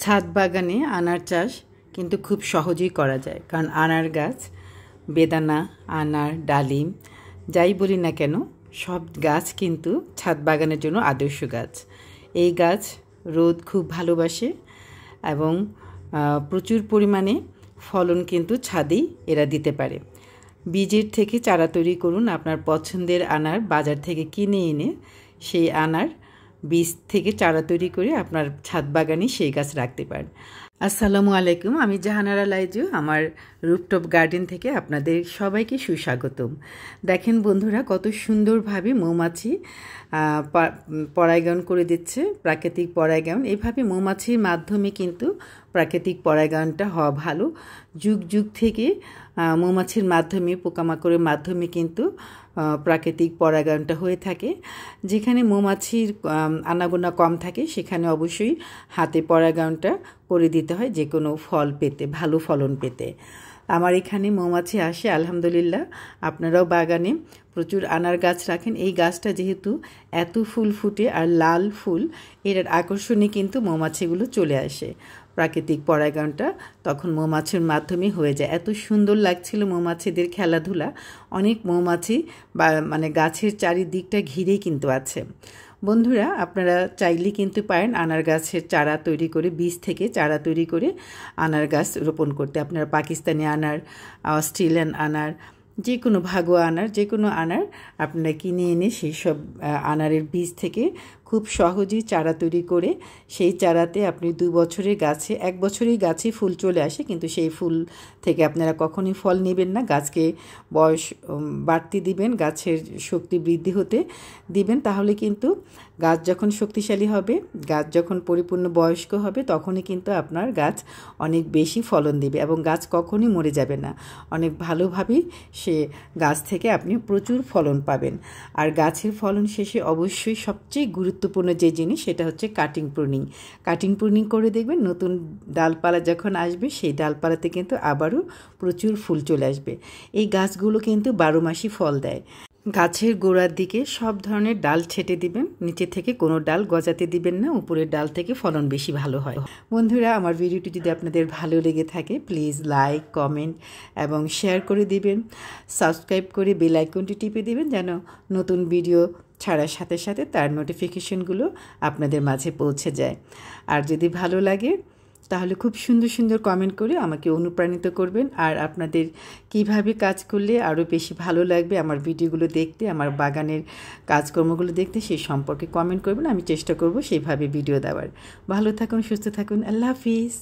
ছাদ বাগানে আনার চাষ কিন্তু খুব সহজেই করা যায়, কারণ আনার গাছ, বেদানা, আনার, ডালিম যাই বলি না কেন, সব গাছ কিন্তু ছাদ বাগানের জন্য আদর্শ গাছ। এই গাছ রোদ খুব ভালোবাসে এবং প্রচুর পরিমাণে ফলন কিন্তু ছাদেই এরা দিতে পারে। বীজের থেকে চারা তৈরি করুন, আপনার পছন্দের আনার বাজার থেকে কিনে এনে সেই আনার বীজ থেকে চারা তৈরি করে আপনার ছাদ বাগানে সেই গাছ রাখতে পারেন। আসসালামু আলাইকুম, আমি জাহানারা লাইজু, আমার রুফটপ গার্ডেন থেকে আপনাদের সবাইকে সুস্বাগতম। দেখেন বন্ধুরা, কত সুন্দরভাবে মৌমাছি পরাগায়ন করে দিচ্ছে, প্রাকৃতিক পরাগায়ন। এইভাবে মৌমাছির মাধ্যমে কিন্তু প্রাকৃতিক পরাগায়নটা হওয়া ভালো। যুগ যুগ থেকে মৌমাছির মাধ্যমে, পোকামাকড়ের মাধ্যমে কিন্তু প্রাকৃতিক পরাগায়নটা হয়ে থাকে। যেখানে মৌমাছির আনাগোনা কম থাকে সেখানে অবশ্যই হাতে পরাগায়নটা করে দিতে হয় যে কোনো ফল পেতে, ভালো ফলন পেতে। আমার এখানে মৌমাছি আসে আলহামদুলিল্লাহ। আপনারাও বাগানে প্রচুর আনার গাছ রাখেন। এই গাছটা যেহেতু এত ফুল ফুটে আর লাল ফুল, এর আকর্ষণে কিন্তু মৌমাছিগুলো চলে আসে। প্রাকৃতিক পরাগায়নটা তখন মৌমাছির মাধ্যমে হয়ে যায়। এত সুন্দর লাগছিল মৌমাছিদের খেলাধুলা। অনেক মৌমাছি মানে গাছের চারিদিকটা ঘিরেই কিন্তু আছে। বন্ধুরা, আপনারা চাইলে কিন্তু পারেন আনার গাছের চারা তৈরি করে, বীজ থেকে চারা তৈরি করে আনার গাছ রোপণ করতে। আপনারা পাকিস্তানি আনার, অস্ট্রেলিয়ান আনার, যে কোনো ভাগোয়া আনার, যে কোনো আনার আপনারা কিনে এনে সেই সব আনারের বীজ থেকে খুব সহজেই চারা তৈরি করে সেই চারাতে আপনি 2 বছরের গাছে, 1 বছরেই গাছে ফুল চলে আসে, কিন্তু সেই ফুল থেকে আপনারা কখনোই ফল নেবেন না। গাছকে বয়স বাড়তে দিবেন, গাছের শক্তি বৃদ্ধি হতে দিবেন। তাহলে কিন্তু গাছ যখন শক্তিশালী হবে, গাছ যখন পরিপূর্ণ বয়স্ক হবে, তখনই কিন্তু আপনার গাছ অনেক বেশি ফলন দেবে এবং গাছ কখনোই মরে যাবে না। অনেক ভালোভাবেই সে গাছ থেকে আপনি প্রচুর ফলন পাবেন। আর গাছের ফলন শেষে অবশ্যই সবচেয়ে গুরুত্বপূর্ণ যে জিনিস, সেটা হচ্ছে কাটিং প্রুনিং। কাটিং প্রুনিং করে দেখবেন নতুন ডালপালা যখন আসবে, সেই ডালপালাতে কিন্তু আবারও প্রচুর ফুল চলে আসবে। এই গাছগুলো কিন্তু 12 মাসই ফল দেয়। গাছের গোড়ার দিকে সব ধরনের ডাল ছেটে দিবেন, নিচে থেকে কোনো ডাল গজাতে দিবেন না, উপরের ডাল থেকে ফলন বেশি ভালো হয়। বন্ধুরা, আমার ভিডিওটি যদি আপনাদের ভালো লেগে থাকে প্লিজ লাইক, কমেন্ট এবং শেয়ার করে দিবেন। সাবস্ক্রাইব করে বেল আইকনটি টিপে দিবেন, যেন নতুন ভিডিও ছাড়ার সাথে সাথে তার নোটিফিকেশনগুলো আপনাদের মাঝে পৌঁছে যায়। আর যদি ভালো লাগে তাহলে খুব সুন্দর সুন্দর কমেন্ট করে আমাকে অনুপ্রাণিত করবেন। আর আপনাদের কিভাবে কাজ করলে আরও বেশি ভালো লাগবে আমার ভিডিওগুলো দেখতে, আমার বাগানের কাজকর্মগুলো দেখতে, সেই সম্পর্কে কমেন্ট করবেন। আমি চেষ্টা করব সেইভাবে ভিডিও দেওয়ার। ভালো থাকুন, সুস্থ থাকুন, আল্লাহ হাফিজ।